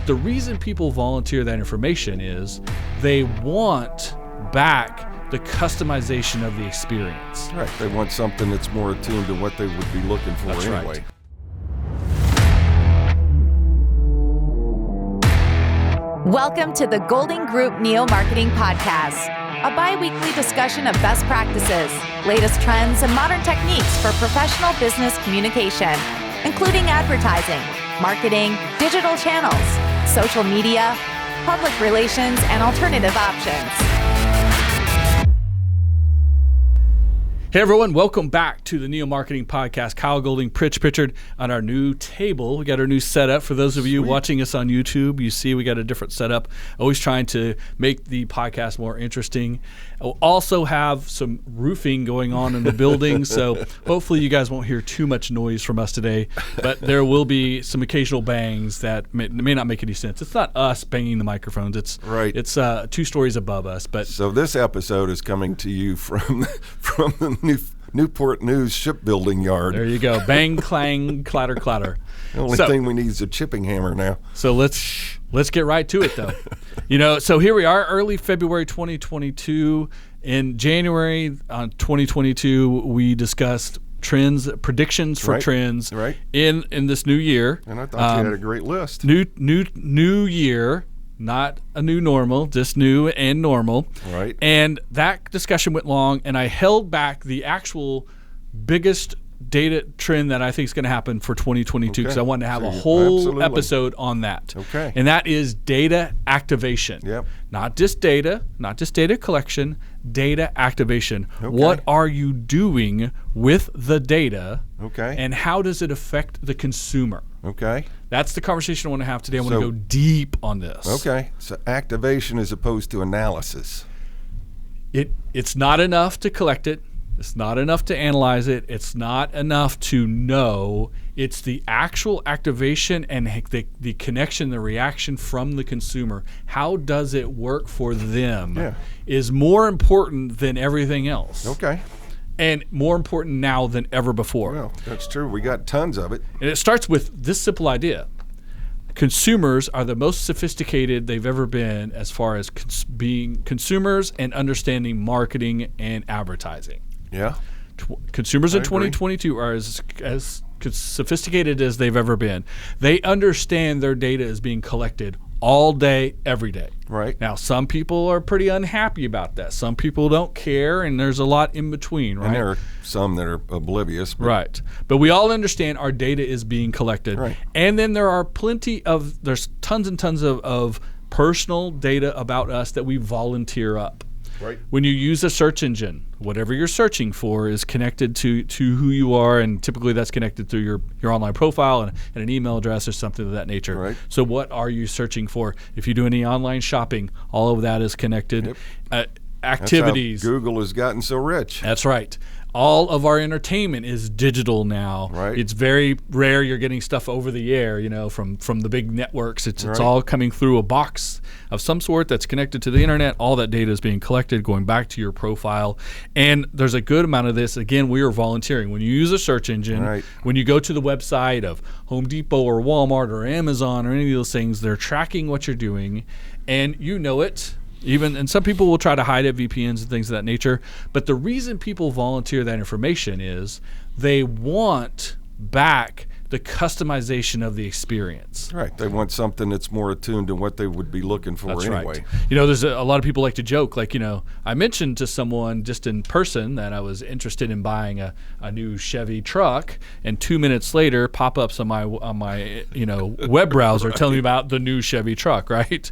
the reason people volunteer that information is they want back the customization of the experience. Right. They want something that's more attuned to what they would be looking for That's anyway. Right. Welcome to the Golding Group Neo Marketing Podcast, a bi-weekly discussion of best practices, latest trends, and modern techniques for professional business communication, including advertising, marketing, digital channels, social media, public relations, and alternative options. Hey everyone, welcome back to the Neo Marketing Podcast. Kyle Golding, Pritch Pritchard on our new table. We got our new setup. For those of you watching us on YouTube, you see we got a different setup. Always trying to make the podcast more interesting. We'll also have some roofing going on in the building, so hopefully you guys won't hear too much noise from us today, but there will be some occasional bangs that may not make any sense. It's not us banging the microphones. It's 2 stories above us. But so this episode is coming to you from the Newport News shipbuilding yard. There you go. Bang, clang, clatter, clatter. The only thing we need is a chipping hammer now. So let's get right to it, though. So here we are, early February 2022. In January 2022, we discussed predictions for trends in this new year. And I thought you had a great list. New year. Not a new normal, just new and normal. Right. And that discussion went long, and I held back the actual biggest data trend that I think is going to happen for 2022 because I wanted to have a whole episode on that. Okay. And that is data activation. Yep. Not just data collection, data activation. Okay. What are you doing with the data? Okay. And how does it affect the consumer? Okay. That's the conversation I want to have today. I want to go deep on this. Okay. So activation as opposed to analysis. It's not enough to collect it. It's not enough to analyze it. It's not enough to know. It's the actual activation and the connection, the reaction from the consumer. How does it work for them is more important than everything else. Okay. And more important now than ever before. Well, that's true. We got tons of it. And it starts with this simple idea. Consumers are the most sophisticated they've ever been as far as being consumers and understanding marketing and advertising. Yeah. Consumers in 2022 are as sophisticated as they've ever been. They understand their data is being collected all day, every day. Right. Now, some people are pretty unhappy about that. Some people don't care, and there's a lot in between, right? And there are some that are oblivious. Right. But we all understand our data is being collected. Right. And then there's tons and tons of personal data about us that we volunteer up. Right. When you use a search engine, whatever you're searching for is connected to who you are, and typically that's connected through your online profile and an email address or something of that nature. Right. So what are you searching for? If you do any online shopping, all of that is connected. Yep. Activities. That's how Google has gotten so rich. That's right. All of our entertainment is digital now. Right. It's very rare you're getting stuff over the air, from the big networks. It's all coming through a box of some sort that's connected to the internet. All that data is being collected, going back to your profile. And there's a good amount of this. Again, we are volunteering. When you use a search engine, when you go to the website of Home Depot or Walmart or Amazon or any of those things, they're tracking what you're doing, and you know it. And some people will try to hide it, VPNs and things of that nature. But the reason people volunteer that information is they want back the customization of the experience. Right. They want something that's more attuned to what they would be looking for anyway. Right. There's a lot of people like to joke, I mentioned to someone just in person that I was interested in buying a new Chevy truck, and 2 minutes later, pop-ups on my web browser telling me about the new Chevy truck, right?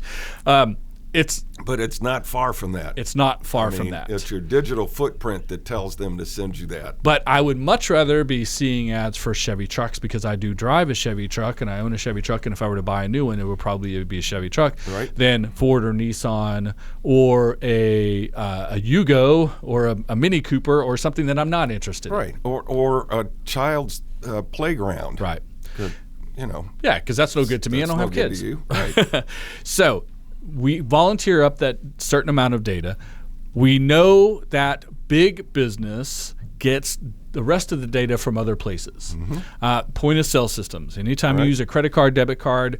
But it's not far from that. It's not far from that. It's your digital footprint that tells them to send you that. But I would much rather be seeing ads for Chevy trucks because I do drive a Chevy truck and I own a Chevy truck, and if I were to buy a new one, it would probably be a Chevy truck than Ford or Nissan or a Yugo or a Mini Cooper or something that I'm not interested in. Right. Or a child's playground. Right. Yeah, because that's no good to me. I don't have kids. To you. Right. So we volunteer up that certain amount of data. We know that big business gets the rest of the data from other places. Point of sale systems. Anytime you use a credit card, debit card,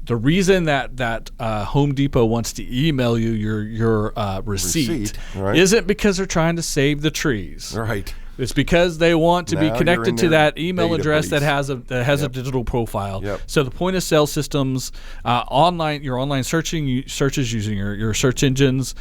The reason that Home Depot wants to email you your receipt right. isn't because they're trying to save the trees. Right. It's because they want to be connected to that email address that has a digital profile. Yep. So the point of sale systems, your online searches using your search engines,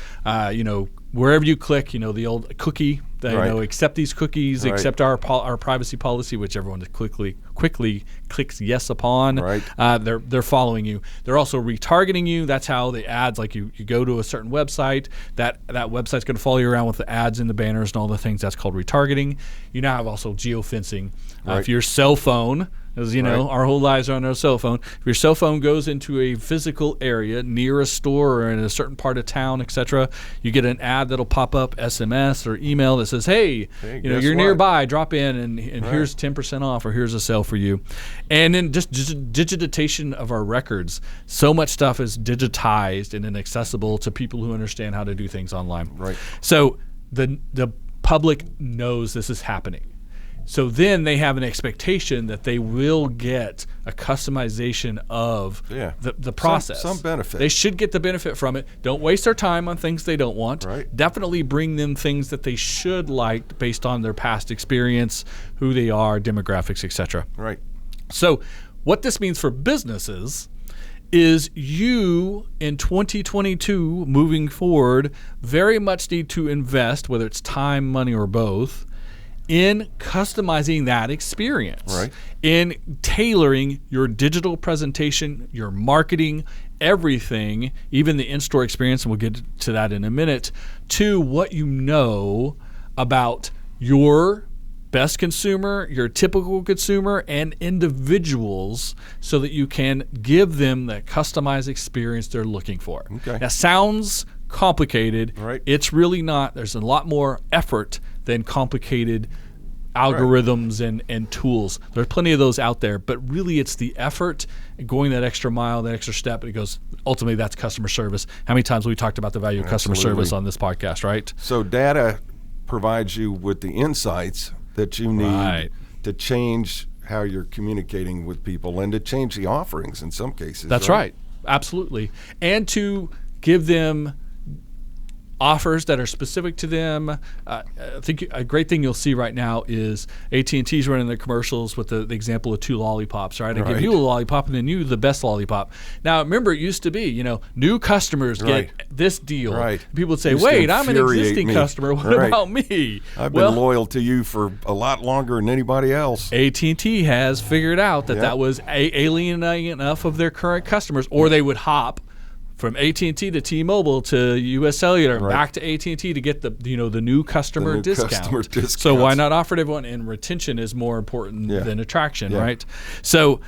wherever you click, the old cookie, accept these cookies, right. accept our privacy policy, which everyone quickly clicks yes upon. Right. They're following you. They're also retargeting you. That's how the ads, like you go to a certain website, that website's going to follow you around with the ads and the banners and all the things. That's called retargeting. You now have also geofencing. Right. If your cell phone, as you know, our whole lives are on our cell phone. If your cell phone goes into a physical area near a store or in a certain part of town, etc., you get an ad that'll pop up, SMS or email that says, "Hey, you're nearby. Drop in, and here's 10% off, or here's a sale for you." And then just digitization of our records. So much stuff is digitized and inaccessible to people who understand how to do things online. Right. So the public knows this is happening. So then they have an expectation that they will get a customization of the process. Some benefit. They should get the benefit from it. Don't waste their time on things they don't want. Right. Definitely bring them things that they should like based on their past experience, who they are, demographics, etc. Right. So what this means for businesses is you in 2022 moving forward very much need to invest, whether it's time, money, or both, in customizing that experience, right. in tailoring your digital presentation, your marketing, everything, even the in-store experience, and we'll get to that in a minute, to what you know about your best consumer, your typical consumer, and individuals so that you can give them that customized experience they're looking for. Okay. That sounds complicated. Right. It's really not. There's a lot more effort than complicated algorithms and tools. There's plenty of those out there, but really it's the effort and going that extra mile, that extra step. And it goes, ultimately, that's customer service. How many times have we talked about the value of customer service on this podcast, right? So data provides you with the insights that you need to change how you're communicating with people and to change the offerings in some cases. That's right. Absolutely. And to give them offers that are specific to them. I think a great thing you'll see right now is AT&T's running their commercials with the example of 2 lollipops, right? I give you a lollipop and then you the best lollipop. Now, remember, it used to be, new customers get this deal. Right. People would say, wait, I'm an existing customer. What about me? I've been loyal to you for a lot longer than anybody else. AT&T has figured out that was alienating enough of their current customers, or they would hop from AT&T to T-Mobile to U.S. Cellular and back to AT&T to get the new customer discount. So why not offer it to everyone? And retention is more important than attraction, right? So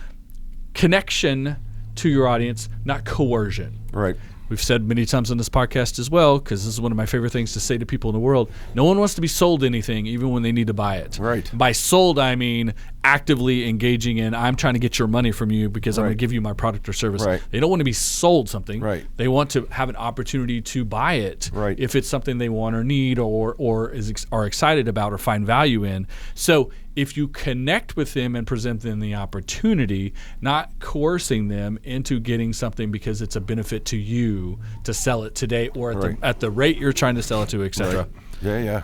connection to your audience, not coercion. Right. We've said many times on this podcast as well, because this is one of my favorite things to say to people in the world. No one wants to be sold anything, even when they need to buy it. Right. By sold, I mean actively engaging in, I'm trying to get your money from you because I'm going to give you my product or service. Right. They don't want to be sold something. Right. They want to have an opportunity to buy it if it's something they want or need or are excited about or find value in. So if you connect with them and present them the opportunity, not coercing them into getting something because it's a benefit to you to sell it today or at the rate you're trying to sell it to, et cetera. Right. Yeah.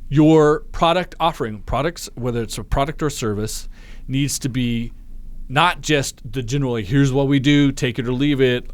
Your product offering, products, whether it's a product or service, needs to be not just the general, here's what we do, take it or leave it,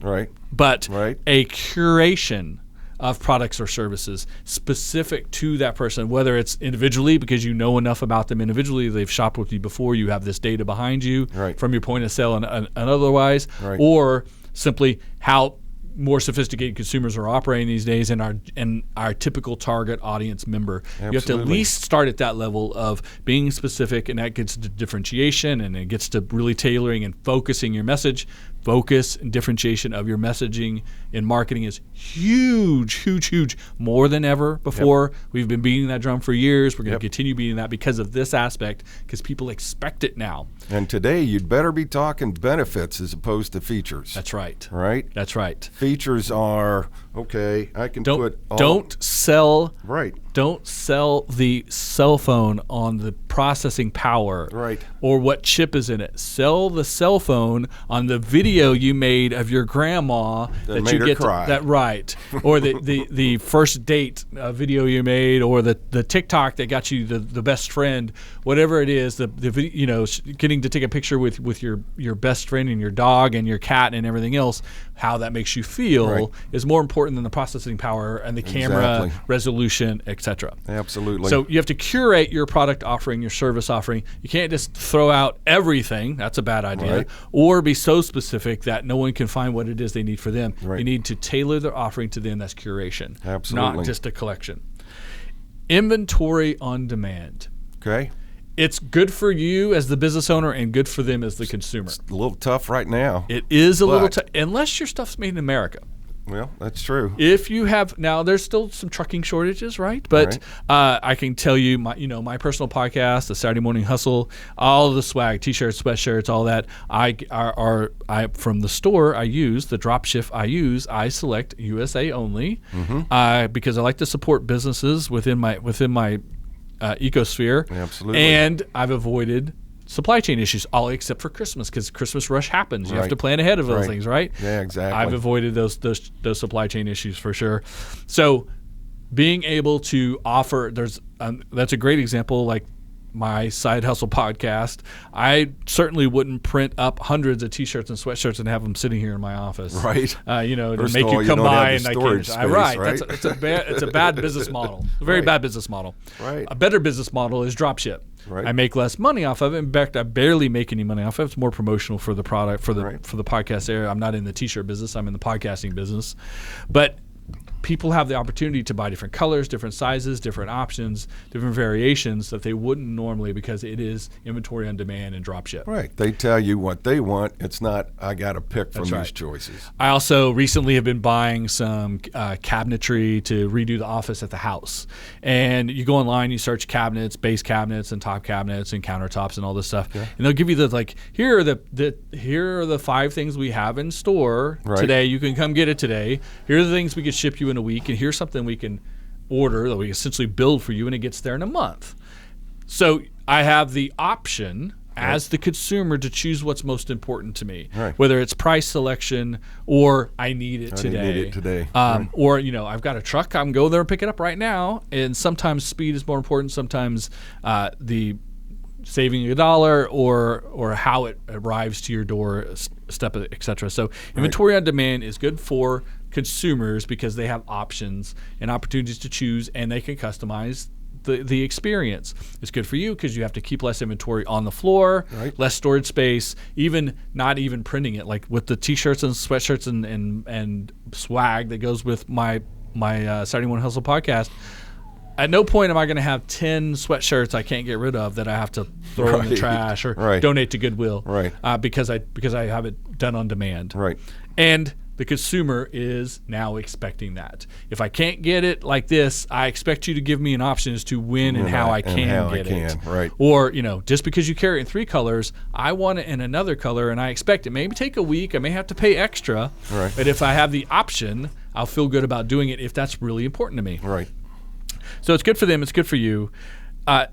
but a curation of products or services specific to that person, whether it's individually because you know enough about them individually, they've shopped with you before, you have this data behind you from your point of sale and otherwise, or simply how more sophisticated consumers are operating these days and our typical target audience member. Absolutely. You have to at least start at that level of being specific, and that gets to differentiation, and it gets to really tailoring and focusing your message. Focus and differentiation of your messaging in marketing is huge, more than ever before. We've been beating that drum for years. We're going to continue beating that because of this aspect, because people expect it now. And today, you'd better be talking benefits as opposed to features. That's right. Right? That's right. Features are, I can put all... Don't sell don't sell the cell phone on the processing power or what chip is in it. Sell the cell phone on the video you made of your grandma that you get cry. Or the first date video you made, or the TikTok that got you the best friend, whatever it is. The getting to take a picture with your best friend and your dog and your cat and everything else. How that makes you feel is more important than the processing power and the camera resolution, etc. Absolutely. So you have to curate your product offering, your service offering. You can't just throw out everything. That's a bad idea. Or be so specific that no one can find what it is they need for them. You need to tailor their offering to them. That's curation. Absolutely. Not just a collection. Inventory on demand. Okay. It's good for you as the business owner and good for them as the consumer. It's a little tough right now. It is a little tough, unless your stuff's made in America. Well, that's true. If you have now, there's still some trucking shortages, right? But I can tell you, my personal podcast, the Saturday Morning Hustle, all of the swag, t-shirts, sweatshirts, all that. I from the store I use, the drop ship I select USA only, because I like to support businesses within my ecosphere. Absolutely. And I've avoided supply chain issues, all except for Christmas, because Christmas rush happens. You have to plan ahead of those things, right? Yeah, exactly. I've avoided those supply chain issues for sure. So being able to offer, that's a great example, like my Side Hustle podcast. I certainly wouldn't print up hundreds of t-shirts and sweatshirts and have them sitting here in my office. Right. To First make of all, you come by and storage space, right. It's a bad business model. A very bad business model. Right. A better business model is drop ship. Right. I make less money off of it. In fact, I barely make any money off of it. It's more promotional for the product, for the podcast area. I'm not in the t-shirt business. I'm in the podcasting business. But people have the opportunity to buy different colors, different sizes, different options, different variations that they wouldn't normally, because it is inventory on demand and drop ship. Right. They tell you what they want. It's not, I got to pick from these choices. I also recently have been buying some cabinetry to redo the office at the house. And you go online, you search cabinets, base cabinets and top cabinets and countertops and all this stuff. Yeah. And they'll give you here are the 5 things we have in store today. You can come get it today. Here are the things we could ship you in a week, and here's something we can order that we essentially build for you, and it gets there in a month. So I have the option as the consumer to choose what's most important to me, whether it's price selection or I need it today. Or I've got a truck, I can go there and pick it up right now. And sometimes speed is more important. Sometimes the saving $1 or how it arrives to your door, step, etc. So inventory on demand is good for consumers because they have options and opportunities to choose, and they can customize the experience. It's good for you because you have to keep less inventory on the floor, less storage space, not even printing it. Like with the t-shirts and sweatshirts and swag that goes with my Saturday Morning Hustle podcast. At no point am I going to have 10 sweatshirts I can't get rid of that I have to throw in the trash or donate to Goodwill, because I have it done on demand. And the consumer is now expecting that. If I can't get it like this, I expect you to give me an option as to when and how I can get it. Or, just because you carry it in 3 colors, I want it in another color and I expect it. Maybe take a week. I may have to pay extra. But if I have the option, I'll feel good about doing it if that's really important to me. So it's good for them. It's good for you. But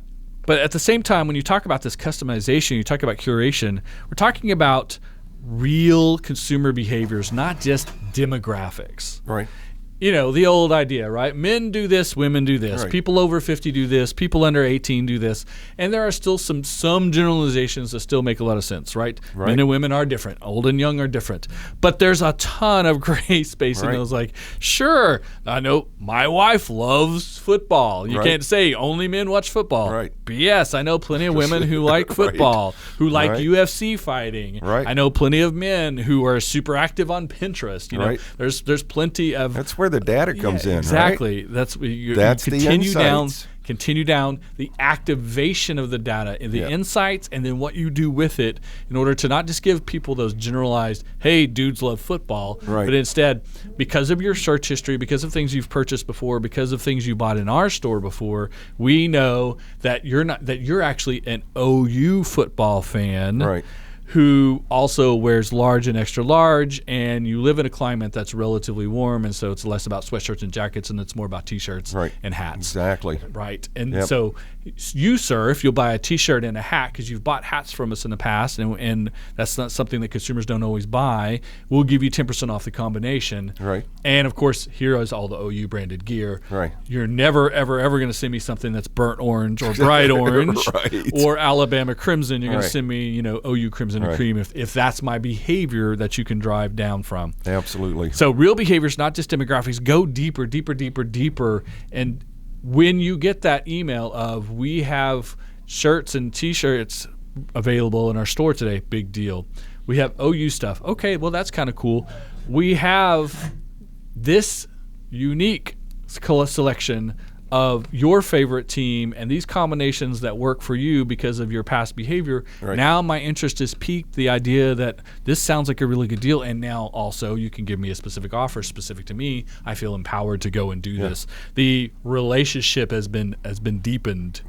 at the same time, when you talk about this customization, you talk about curation, we're talking about real consumer behaviors, not just demographics. The old idea, right? Men do this, women do this. People over 50 do this. People under 18 do this. And there are still some generalizations that still make a lot of sense, right? Men and women are different. Old and young are different. But there's a ton of gray space in those. Like, sure, I know my wife loves football. You can't say only men watch football. But yes, I know plenty of women who like football, who like UFC fighting. I know plenty of men who are super active on Pinterest. There's plenty of... That's where the data comes in, exactly. That's you continue the insights. Continue down the activation of the data, the insights, and then what you do with it in order to not just give people those generalized, hey, dudes love football, but instead, because of your search history, because of things you've purchased before, because of things you bought in our store before, we know that you're actually an OU football fan who also wears large and extra large, and you live in a climate that's relatively warm, and so it's less about sweatshirts and jackets, and it's more about T-shirts and hats. Exactly. Right. And so you, sir, if you'll buy a T-shirt and a hat, because you've bought hats from us in the past, and that's not something that consumers don't always buy, we'll give you 10% off the combination. Right. And, of course, here is all the OU branded gear. Right. You're never, ever, ever going to send me something that's burnt orange or bright orange or Alabama crimson. You're going to send me, OU crimson and cream if that's my behavior that you can drive down from. Absolutely. So real behaviors, not just demographics. Go deeper, deeper, deeper, deeper. And when you get that email of we have shirts and T-shirts available in our store today, big deal. We have OU stuff. Okay, well, that's kind of cool. We have this unique selection of your favorite team and these combinations that work for you because of your past behavior. Right. Now my interest is piqued, the idea that this sounds like a really good deal, and now also you can give me a specific offer specific to me. I feel empowered to go and do this. The relationship has been deepened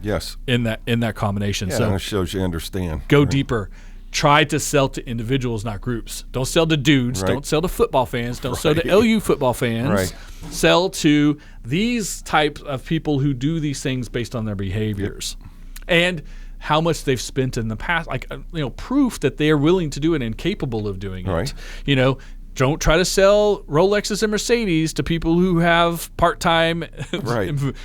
in that combination. Yeah, so it shows you understand. Go deeper. Try to sell to individuals, not groups. Don't sell to dudes. Don't sell to football fans. Don't sell to LU football fans. Sell to these types of people who do these things based on their behaviors and how much they've spent in the past. Like, proof that they are willing to do it and capable of doing it. Don't try to sell Rolexes and Mercedes to people who have part-time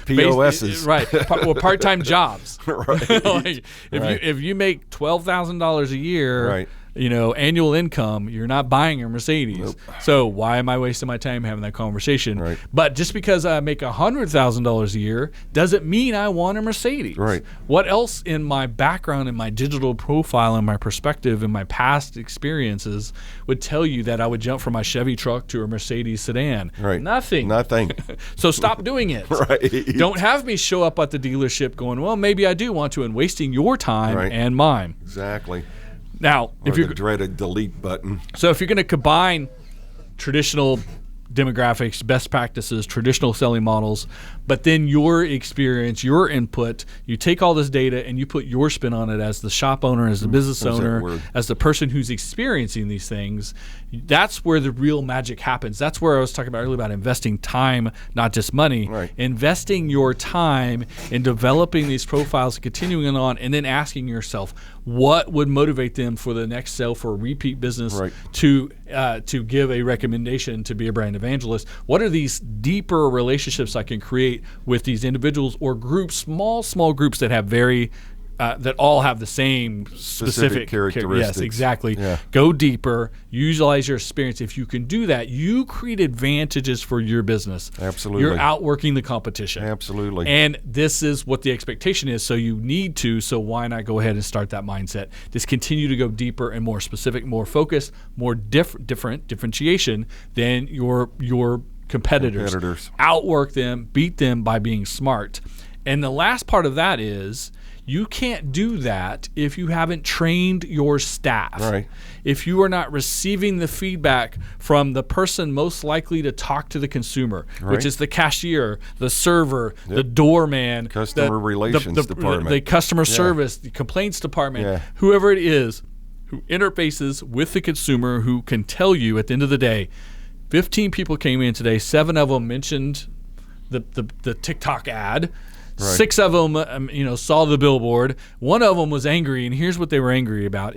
POSs, or part-time jobs. If you make $12,000 a year, annual income, you're not buying a Mercedes. Nope. So why am I wasting my time having that conversation? Right. But just because I make $100,000 a year doesn't mean I want a Mercedes. Right. What else in my background, in my digital profile, in my perspective, in my past experiences would tell you that I would jump from my Chevy truck to a Mercedes sedan? Right. Nothing. So stop doing it. Don't have me show up at the dealership going, well, maybe I do want to, and wasting your time and mine. Exactly. Now, if you're the dreaded delete button. So if you're going to combine traditional demographics, best practices, traditional selling models, but then your experience, your input, you take all this data and you put your spin on it as the shop owner, as the business owner, as the person who's experiencing these things, that's where the real magic happens. That's where I was talking about earlier about investing time, not just money. Right. Investing your time in developing these profiles, continuing on, and then asking yourself, what would motivate them for the next sale, for a repeat business, to give a recommendation to be a brand evangelist? What are these deeper relationships I can create with these individuals or groups, small groups that have that all have the same specific characteristics? Yes, exactly. Yeah. Go deeper. Utilize your experience. If you can do that, you create advantages for your business. Absolutely. You're outworking the competition. Absolutely. And this is what the expectation is, so you need to. So why not go ahead and start that mindset? Just continue to go deeper and more specific, more focused, more differentiation than your competitors. Outwork them, beat them by being smart. And the last part of that is you can't do that if you haven't trained your staff. Right. If you are not receiving the feedback from the person most likely to talk to the consumer, which is the cashier, the server, the doorman, customer relations department, the customer service, the complaints department, whoever it is who interfaces with the consumer, who can tell you at the end of the day, 15 people came in today, 7 of them mentioned the TikTok ad. 6 of them, saw the billboard. 1 of them was angry, and here's what they were angry about.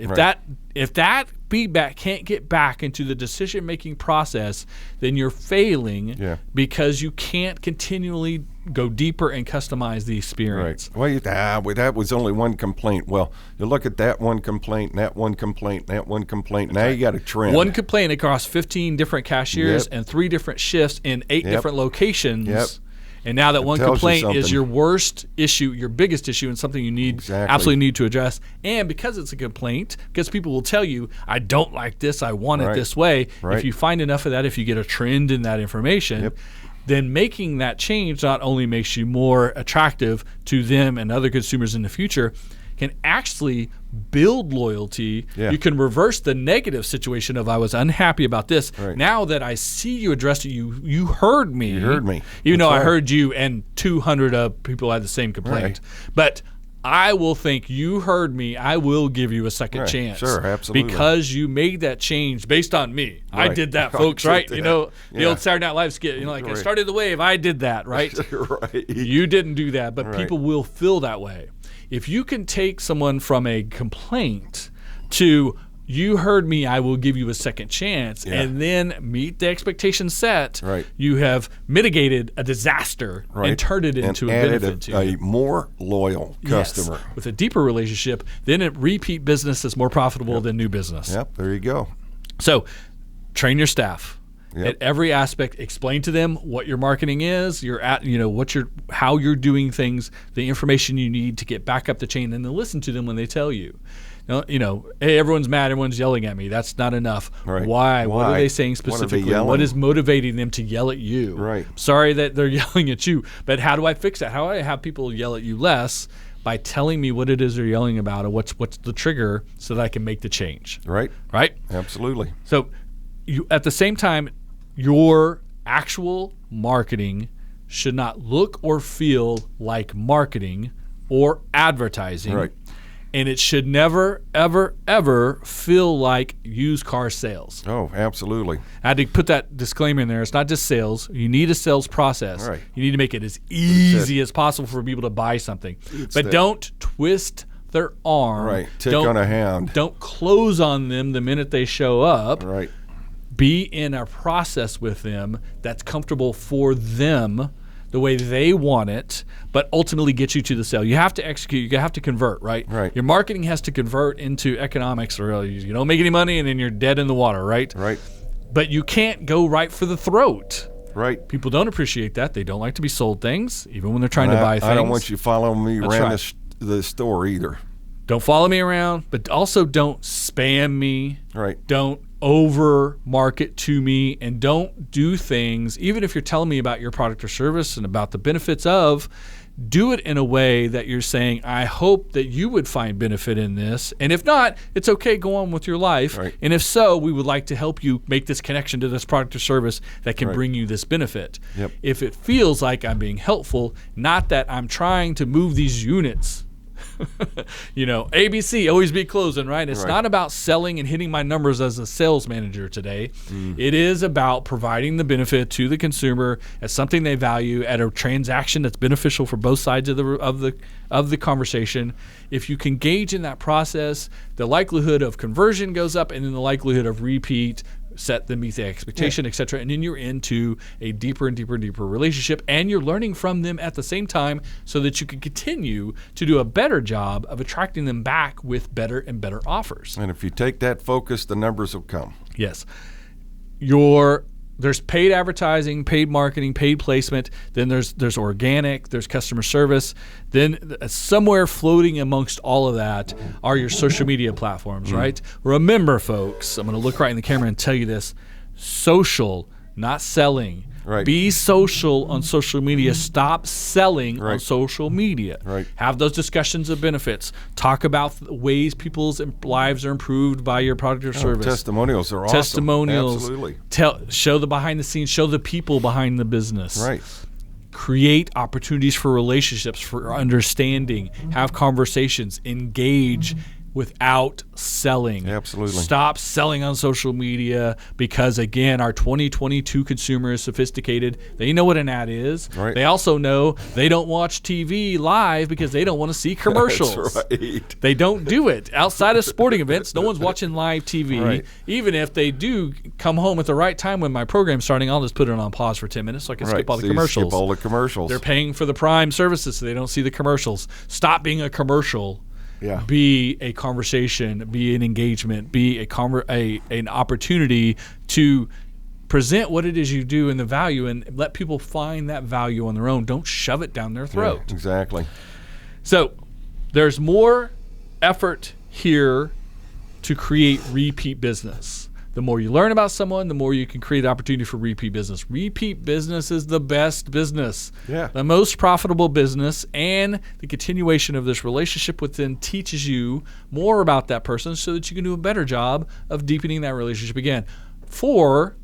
If that feedback can't get back into the decision-making process, then you're failing because you can't continually go deeper and customize the experience. Right. Well, that was only one complaint. Well, you look at that one complaint, and that one complaint, and that one complaint. Now you got a trend. One complaint across 15 different cashiers and 3 different shifts in 8 different locations. Yep. And now that one complaint is your worst issue, your biggest issue, and something you absolutely need to address. And because it's a complaint, because people will tell you, I don't like this, I want it this way. If you find enough of that, if you get a trend in that information, then making that change not only makes you more attractive to them and other consumers in the future, can actually build loyalty. You can reverse the negative situation of I was unhappy about this. Now that I see you addressed it, you heard me. You heard me. Even though I heard you and 200 people had the same complaint. But I will think you heard me. I will give you a second chance. Sure, absolutely. Because you made that change based on me. Right. I did that, folks, right? That. You know, the old Saturday Night Live skit, I started the wave. I did that, right? Right. You didn't do that, but people will feel that way. If you can take someone from a complaint to you heard me, I will give you a second chance, and then meet the expectation set, you have mitigated a disaster and turned it into a benefit to you. A more loyal customer. With a deeper relationship, then a repeat business is more profitable than new business. Yep, there you go. So train your staff. At every aspect, explain to them what your marketing is, how you're doing things, the information you need to get back up the chain, and then listen to them when they tell you. Hey, everyone's mad, everyone's yelling at me. That's not enough. Right. Why? What are they saying specifically? What is motivating them to yell at you? Right. Sorry that they're yelling at you, but how do I fix that? How do I have people yell at you less? By telling me what it is they're yelling about, or what's the trigger, so that I can make the change. Right. Right? Absolutely. So you, at the same time, your actual marketing should not look or feel like marketing or advertising. Right. And it should never, ever, ever feel like used car sales. Oh, absolutely. I had to put that disclaimer in there. It's not just sales. You need a sales process. Right. You need to make it as easy as possible for people to buy something. But don't twist their arm. Right. Tick on a hand. Don't close on them the minute they show up. Right. Be in a process with them that's comfortable for them, the way they want it, but ultimately get you to the sale. You have to execute. You have to convert, right? Right. Your marketing has to convert into economics, or you don't make any money and then you're dead in the water, right? Right. But you can't go right for the throat. Right. People don't appreciate that. They don't like to be sold things, even when they're trying to buy things. I don't want you following me around right. the store either. Don't follow me around, but also don't spam me. Right. Don't over market to me, and don't do things, even if you're telling me about your product or service and about the benefits of, do it in a way that you're saying, I hope that you would find benefit in this. And if not, it's okay, go on with your life. Right. And if so, we would like to help you make this connection to this product or service that can bring you this benefit. Yep. If it feels like I'm being helpful, not that I'm trying to move these units. ABC, always be closing, right? It's not about selling and hitting my numbers as a sales manager today. It is about providing the benefit to the consumer as something they value, at a transaction that's beneficial for both sides of the conversation. If you can gauge in that process, the likelihood of conversion goes up, and then the likelihood of repeat set them meet the expectation, et cetera. And then you're into a deeper and deeper and deeper relationship, and you're learning from them at the same time, so that you can continue to do a better job of attracting them back with better and better offers. And if you take that focus, the numbers will come. Yes. There's paid advertising, paid marketing, paid placement. Then there's organic, there's customer service. Then somewhere floating amongst all of that are your social media platforms, right? Remember, folks, I'm going to look right in the camera and tell you this: social, not selling. Right. Be social on social media. Stop selling on social media. Right. Have those discussions of benefits. Talk about ways people's lives are improved by your product or service. Testimonials are awesome. Testimonials. Absolutely. Show the behind the scenes. Show the people behind the business. Right. Create opportunities for relationships, for understanding. Have conversations. Engage without selling. Absolutely. Stop selling on social media, because, again, our 2022 consumer is sophisticated. They know what an ad is. Right. They also know they don't watch TV live because they don't want to see commercials. That's right. They don't do it. Outside of sporting events, no one's watching live TV. Right. Even if they do come home at the right time when my program's starting, I'll just put it on pause for 10 minutes so I can skip all the commercials. Skip all the commercials. They're paying for the Prime services, so they don't see the commercials. Stop being a commercial. Yeah. Be a conversation, be an engagement, be an opportunity to present what it is you do and the value, and let people find that value on their own. Don't shove it down their throat. Yeah, exactly. So there's more effort here to create repeat business. The more you learn about someone, the more you can create opportunity for repeat business. Repeat business is the best business. Yeah. The most profitable business, and the continuation of this relationship within teaches you more about that person, so that you can do a better job of deepening that relationship again. For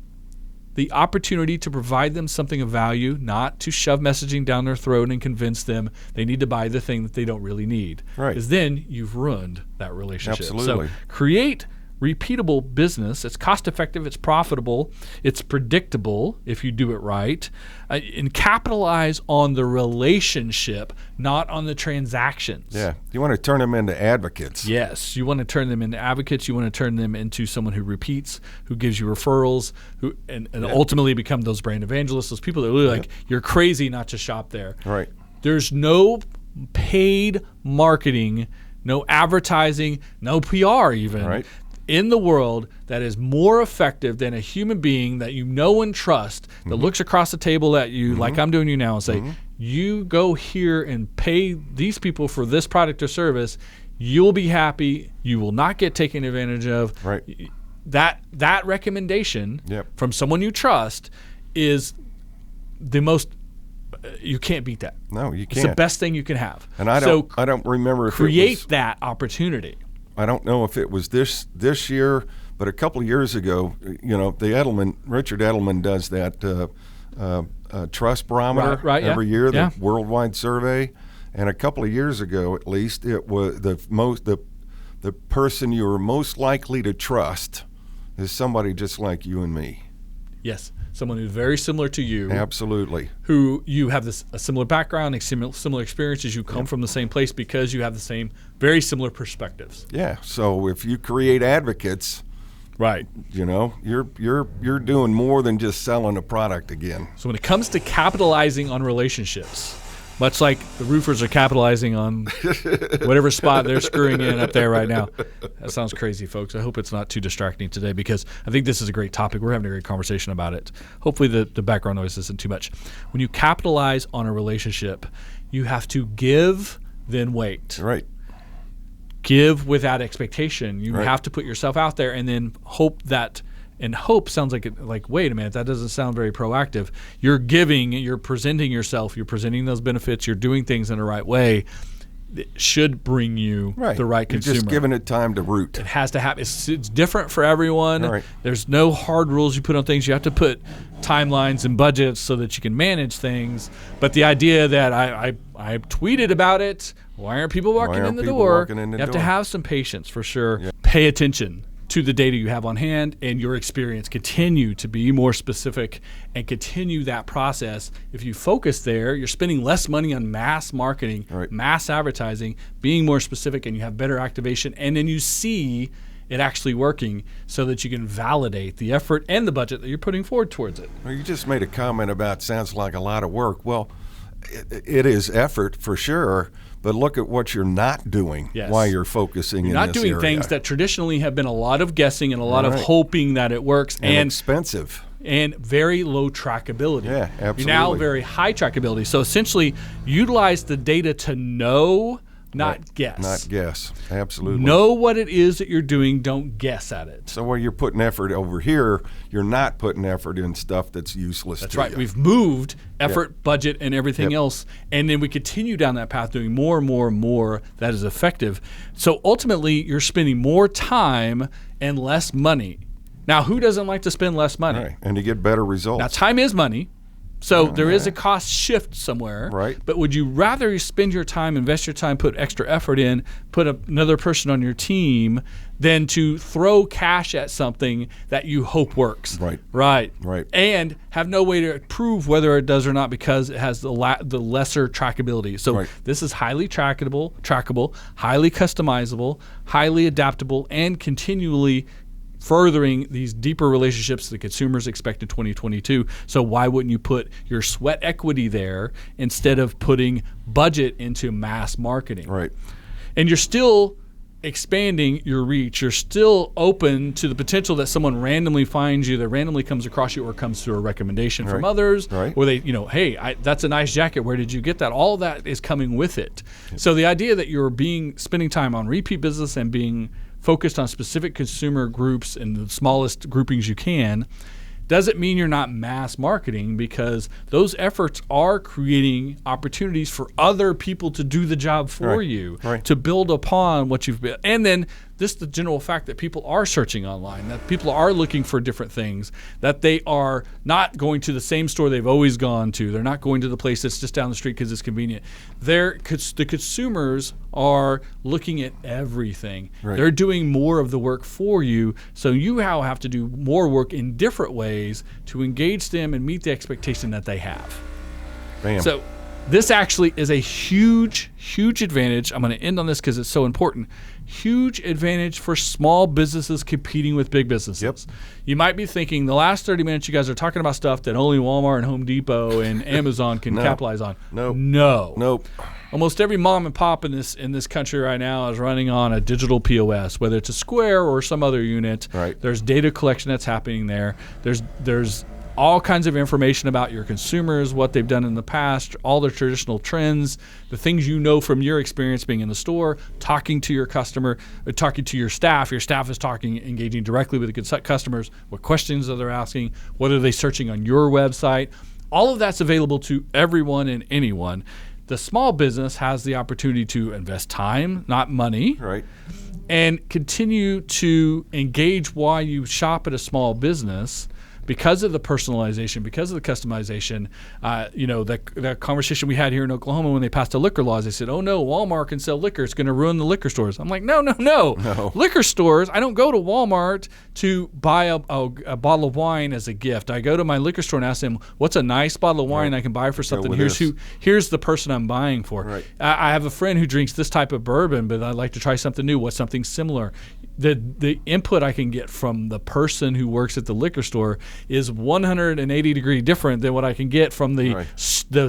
the opportunity to provide them something of value, not to shove messaging down their throat and convince them they need to buy the thing that they don't really need. Right. Because then you've ruined that relationship. Absolutely. So create repeatable business. It's cost effective, it's profitable, it's predictable if you do it right, and capitalize on the relationship, not on the transactions. Yeah, you want to turn them into advocates. Yes, you want to turn them into advocates. You want to turn them into someone who repeats, who gives you referrals, who and ultimately become those brand evangelists, those people that are really like, you're crazy not to shop there. Right. There's no paid marketing, no advertising, no PR even. Right. In the world that is more effective than a human being that you know and trust, that looks across the table at you like I'm doing you now and say, you go here and pay these people for this product or service, you'll be happy, you will not get taken advantage of. Right. That recommendation from someone you trust is the most, you can't beat that. No, you can't. It's the best thing you can have. And I don't remember if create that opportunity. I don't know if it was this year, but a couple of years ago, Richard Edelman does that trust barometer every year, the worldwide survey. And a couple of years ago, at least, it was the person you are most likely to trust is somebody just like you and me. Yes, someone who's very similar to you. Absolutely. Who you have a similar background, similar experiences. You come from the same place because you have the same, very similar perspectives. Yeah. So if you create advocates, right, you're doing more than just selling a product again. So when it comes to capitalizing on relationships, much like the roofers are capitalizing on whatever spot they're screwing in up there right now. That sounds crazy, folks. I hope it's not too distracting today because I think this is a great topic. We're having a great conversation about it. Hopefully the background noise isn't too much. When you capitalize on a relationship, you have to give, then wait. Right. Give without expectation. You have to put yourself out there and then hope that. And hope sounds like, wait a minute, that doesn't sound very proactive. You're giving, you're presenting yourself, you're presenting those benefits, you're doing things in the right way. It should bring you the right consumer. You're just giving it time to root. It has to happen. It's different for everyone. Right. There's no hard rules you put on things. You have to put timelines and budgets so that you can manage things. But the idea that I tweeted about it, why aren't people walking in the door? You have to have some patience for sure. Yeah. Pay attention to the data you have on hand and your experience. Continue to be more specific and continue that process. If you focus there, you're spending less money on mass marketing, mass advertising, being more specific, and you have better activation. And then you see it actually working so that you can validate the effort and the budget that you're putting forward towards it. Well, you just made a comment about sounds like a lot of work. Well, it is effort for sure. But look at what you're not doing while you're focusing in this area. You're not doing things that traditionally have been a lot of guessing and a lot of hoping that it works. And expensive. And very low trackability. Yeah, absolutely. You're now very high trackability. So essentially, utilize the data to know, not guess. Not guess. Absolutely. Know what it is that you're doing. Don't guess at it. So while you're putting effort over here, you're not putting effort in stuff that's useless. That's right. We've moved effort, budget, and everything else. And then we continue down that path doing more and more and more that is effective. So ultimately, you're spending more time and less money. Now, who doesn't like to spend less money? Right. And to get better results. Now, time is money. So there is a cost shift somewhere. Right. But would you rather spend your time, invest your time, put extra effort in, put another person on your team than to throw cash at something that you hope works? Right. Right. Right. And have no way to prove whether it does or not because it has the lesser trackability. So this is highly trackable, highly customizable, highly adaptable, and continually furthering these deeper relationships the consumers expect in 2022. So why wouldn't you put your sweat equity there instead of putting budget into mass marketing? Right. And you're still expanding your reach. You're still open to the potential that someone randomly finds you, that randomly comes across you or comes through a recommendation from others, or they, hey, that's a nice jacket. Where did you get that? All that is coming with it. So the idea that you're spending time on repeat business and being focused on specific consumer groups in the smallest groupings you can doesn't mean you're not mass marketing, because those efforts are creating opportunities for other people to do the job for you, to build upon what you've built. And then the general fact that people are searching online, that people are looking for different things, that they are not going to the same store they've always gone to. They're not going to the place that's just down the street because it's convenient. The consumers are looking at everything. Right. They're doing more of the work for you, so you now have to do more work in different ways to engage them and meet the expectation that they have. Bam. So this actually is a huge, huge advantage. I'm going to end on this because it's so important. Huge advantage for small businesses competing with big businesses. Yep. You might be thinking the last 30 minutes you guys are talking about stuff that only Walmart and Home Depot and Amazon can capitalize on. No. Nope. Almost every mom and pop in this country right now is running on a digital POS, whether it's a Square or some other unit. Right. There's data collection that's happening there. There's all kinds of information about your consumers, what they've done in the past, all the traditional trends, the things you know from your experience being in the store, talking to your customer, talking to your staff. Your staff is engaging directly with the customers. What questions are they asking? What are they searching on your website? All of that's available to everyone and anyone. The small business has the opportunity to invest time, not money, right, and continue to engage while you shop at a small business. Because of the personalization, because of the customization, that conversation we had here in Oklahoma when they passed the liquor laws, they said, oh no, Walmart can sell liquor. It's going to ruin the liquor stores. I'm like, no. Liquor stores, I don't go to Walmart to buy a bottle of wine as a gift. I go to my liquor store and ask them, what's a nice bottle of wine I can buy for something? Here's the person I'm buying for. Right. I have a friend who drinks this type of bourbon, but I'd like to try something new. What's something similar? The input I can get from the person who works at the liquor store is 180 degree different than what I can get from the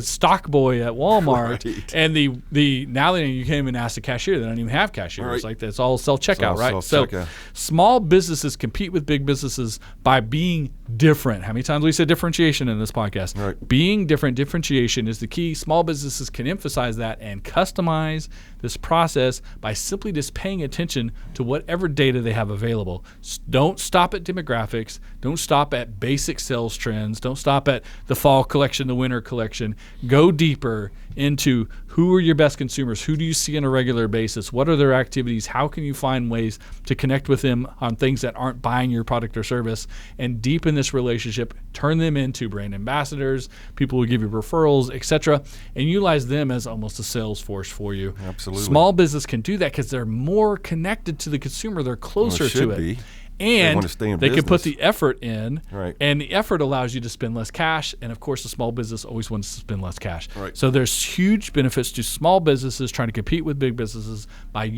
stock boy at Walmart. Right. And the now that you can't even ask the cashier, they don't even have cashiers. Right. Like that's all self-checkout, right? Self-checkout. So small businesses compete with big businesses by being different. How many times we said differentiation in this podcast? Right. Being different, differentiation is the key. Small businesses can emphasize that and customize this process by simply just paying attention to whatever data they have available. Don't stop at demographics. Don't stop at basic sales trends. Don't stop at the fall collection, the winter collection. Go deeper into who are your best consumers? Who do you see on a regular basis? What are their activities? How can you find ways to connect with them on things that aren't buying your product or service and deepen this relationship, turn them into brand ambassadors, people who give you referrals, etc., and utilize them as almost a sales force for you. Absolutely. Small business can do that because they're more connected to the consumer. They're closer to it. And they can put the effort in, right, and the effort allows you to spend less cash. And of course, the small business always wants to spend less cash. Right. So there's huge benefits to small businesses trying to compete with big businesses by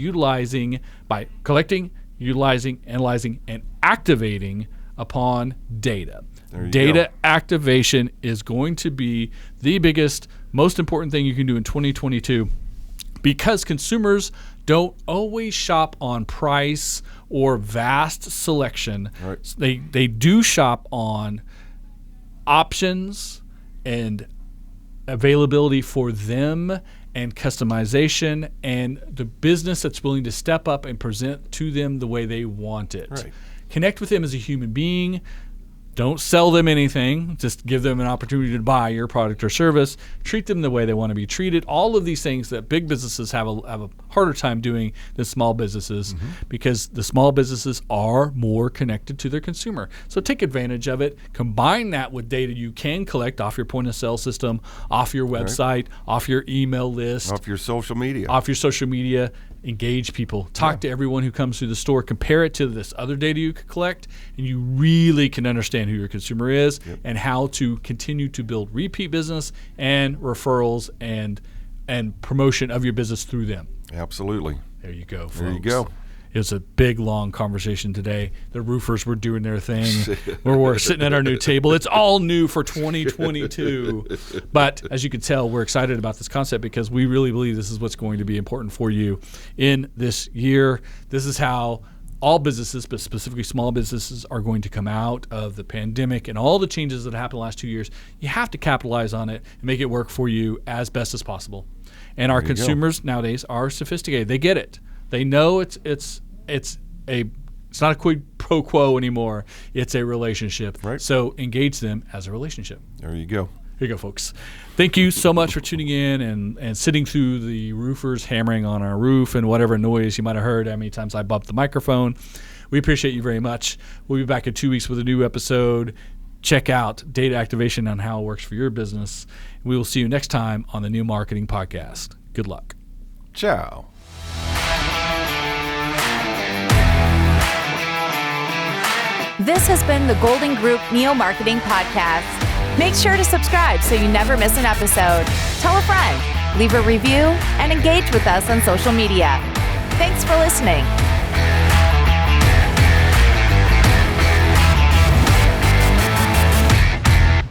collecting, utilizing, analyzing, and activating upon data. Data activation is going to be the biggest, most important thing you can do in 2022 because consumers don't always shop on price or vast selection. Right. They do shop on options and availability for them and customization and the business that's willing to step up and present to them the way they want it. Right. Connect with them as a human being. Don't sell them anything. Just give them an opportunity to buy your product or service. Treat them the way they want to be treated. All of these things that big businesses have a harder time doing than small businesses because the small businesses are more connected to their consumer. So take advantage of it. Combine that with data you can collect off your point of sale system, off your website, off your email list, off your social media. Engage people. Talk to everyone who comes through the store. Compare it to this other data you could collect, and you really can understand who your consumer is and how to continue to build repeat business and referrals and promotion of your business through them. Absolutely. There you go, folks. There you go. It was a big, long conversation today. The roofers were doing their thing. We're sitting at our new table. It's all new for 2022. But as you can tell, we're excited about this concept because we really believe this is what's going to be important for you in this year. This is how all businesses, but specifically small businesses, are going to come out of the pandemic and all the changes that happened the last 2 years. You have to capitalize on it and make it work for you as best as possible. And our consumers nowadays are sophisticated. They get it. They know it's not a quid pro quo anymore. It's a relationship. Right. So engage them as a relationship. There you go. Here you go, folks. Thank you so much for tuning in and sitting through the roofers hammering on our roof and whatever noise you might have heard. How many times I bumped the microphone. We appreciate you very much. We'll be back in 2 weeks with a new episode. Check out data activation and how it works for your business. We will see you next time on the Neo Marketing Podcast. Good luck. Ciao. This has been the Golden Group Neo Marketing Podcast. Make sure to subscribe so you never miss an episode. Tell a friend, leave a review, and engage with us on social media. Thanks for listening.